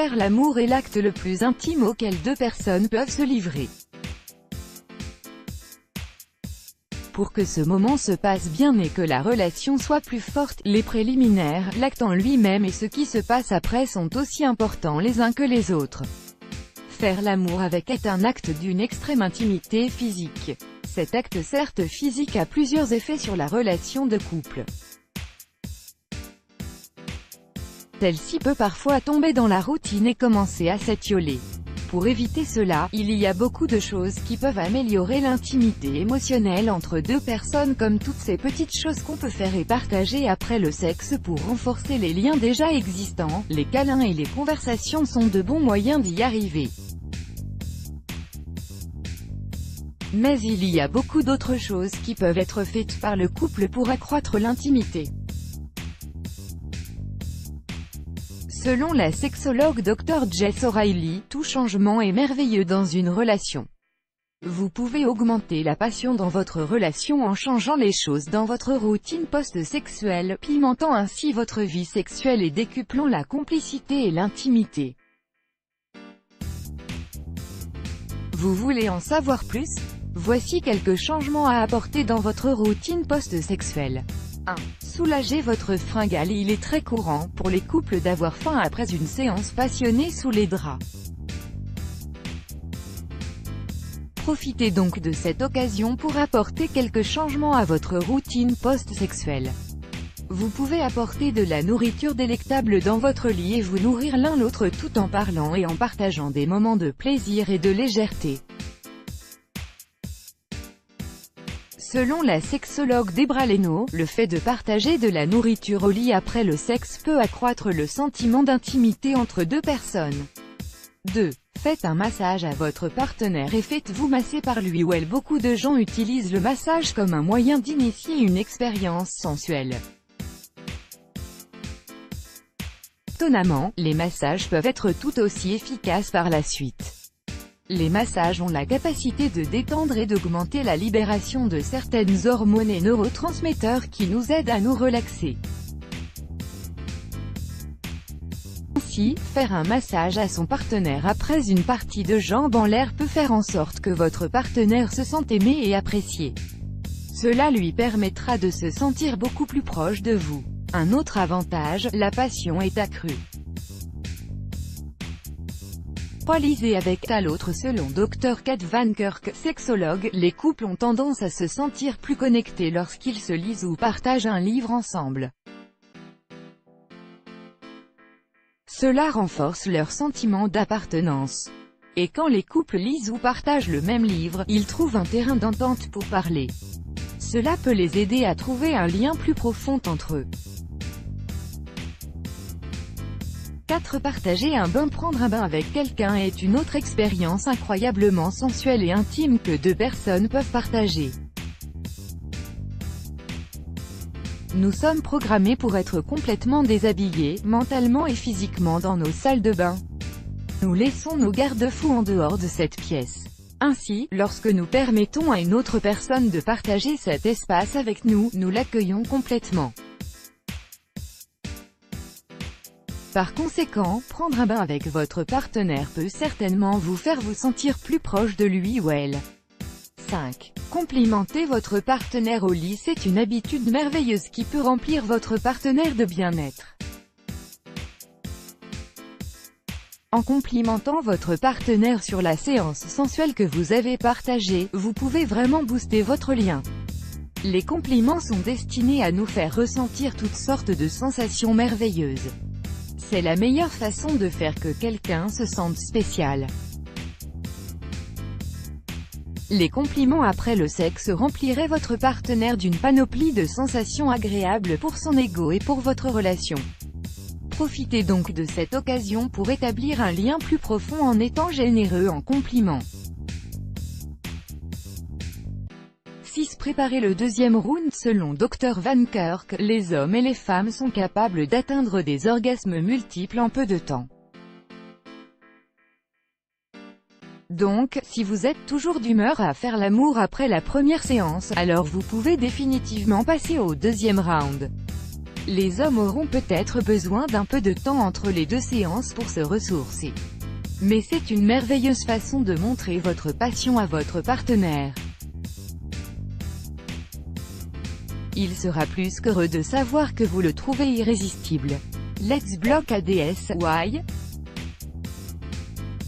Faire l'amour est l'acte le plus intime auquel deux personnes peuvent se livrer. Pour que ce moment se passe bien et que la relation soit plus forte, les préliminaires, l'acte en lui-même et ce qui se passe après sont aussi importants les uns que les autres. Faire l'amour avec est un acte d'une extrême intimité physique. Cet acte certes physique a plusieurs effets sur la relation de couple. Celle-ci peut parfois tomber dans la routine et commencer à s'étioler. Pour éviter cela, il y a beaucoup de choses qui peuvent améliorer l'intimité émotionnelle entre deux personnes comme toutes ces petites choses qu'on peut faire et partager après le sexe pour renforcer les liens déjà existants. Les câlins et les conversations sont de bons moyens d'y arriver. Mais il y a beaucoup d'autres choses qui peuvent être faites par le couple pour accroître l'intimité. Selon la sexologue Dr. Jess O'Reilly, tout changement est merveilleux dans une relation. Vous pouvez augmenter la passion dans votre relation en changeant les choses dans votre routine post-sexuelle, pimentant ainsi votre vie sexuelle et décuplant la complicité et l'intimité. Vous voulez en savoir plus? Voici quelques changements à apporter dans votre routine post-sexuelle. 1. Soulagez votre fringale. Il est très courant, pour les couples d'avoir faim après une séance passionnée sous les draps. Profitez donc de cette occasion pour apporter quelques changements à votre routine post-sexuelle. Vous pouvez apporter de la nourriture délectable dans votre lit et vous nourrir l'un l'autre tout en parlant et en partageant des moments de plaisir et de légèreté. Selon la sexologue Debra Leno, le fait de partager de la nourriture au lit après le sexe peut accroître le sentiment d'intimité entre deux personnes. 2. Faites un massage à votre partenaire et faites-vous masser par lui ou elle. Beaucoup de gens utilisent le massage comme un moyen d'initier une expérience sensuelle. Étonnamment, les massages peuvent être tout aussi efficaces par la suite. Les massages ont la capacité de détendre et d'augmenter la libération de certaines hormones et neurotransmetteurs qui nous aident à nous relaxer. Ainsi, faire un massage à son partenaire après une partie de jambes en l'air peut faire en sorte que votre partenaire se sente aimé et apprécié. Cela lui permettra de se sentir beaucoup plus proche de vous. Un autre avantage, la passion est accrue. Lisez avec à l'autre. Selon Dr. Kat Van Kirk, sexologue, les couples ont tendance à se sentir plus connectés lorsqu'ils se lisent ou partagent un livre ensemble. Cela renforce leur sentiment d'appartenance. Et quand les couples lisent ou partagent le même livre, ils trouvent un terrain d'entente pour parler. Cela peut les aider à trouver un lien plus profond entre eux. 4. Partager un bain. Prendre un bain avec quelqu'un est une autre expérience incroyablement sensuelle et intime que deux personnes peuvent partager. Nous sommes programmés pour être complètement déshabillés, mentalement et physiquement dans nos salles de bain. Nous laissons nos garde-fous en dehors de cette pièce. Ainsi, lorsque nous permettons à une autre personne de partager cet espace avec nous, nous l'accueillons complètement. Par conséquent, prendre un bain avec votre partenaire peut certainement vous faire vous sentir plus proche de lui ou elle. 5. Complimenter votre partenaire au lit. C'est une habitude merveilleuse qui peut remplir votre partenaire de bien-être. En complimentant votre partenaire sur la séance sensuelle que vous avez partagée, vous pouvez vraiment booster votre lien. Les compliments sont destinés à nous faire ressentir toutes sortes de sensations merveilleuses. C'est la meilleure façon de faire que quelqu'un se sente spécial. Les compliments après le sexe rempliraient votre partenaire d'une panoplie de sensations agréables pour son ego et pour votre relation. Profitez donc de cette occasion pour établir un lien plus profond en étant généreux en compliments. 6. Préparer le deuxième round. Selon Dr. Van Kirk, les hommes et les femmes sont capables d'atteindre des orgasmes multiples en peu de temps. Donc, si vous êtes toujours d'humeur à faire l'amour après la première séance, alors vous pouvez définitivement passer au deuxième round. Les hommes auront peut-être besoin d'un peu de temps entre les deux séances pour se ressourcer. Mais c'est une merveilleuse façon de montrer votre passion à votre partenaire. Il sera plus qu'heureux de savoir que vous le trouvez irrésistible. Let's block ADS, why?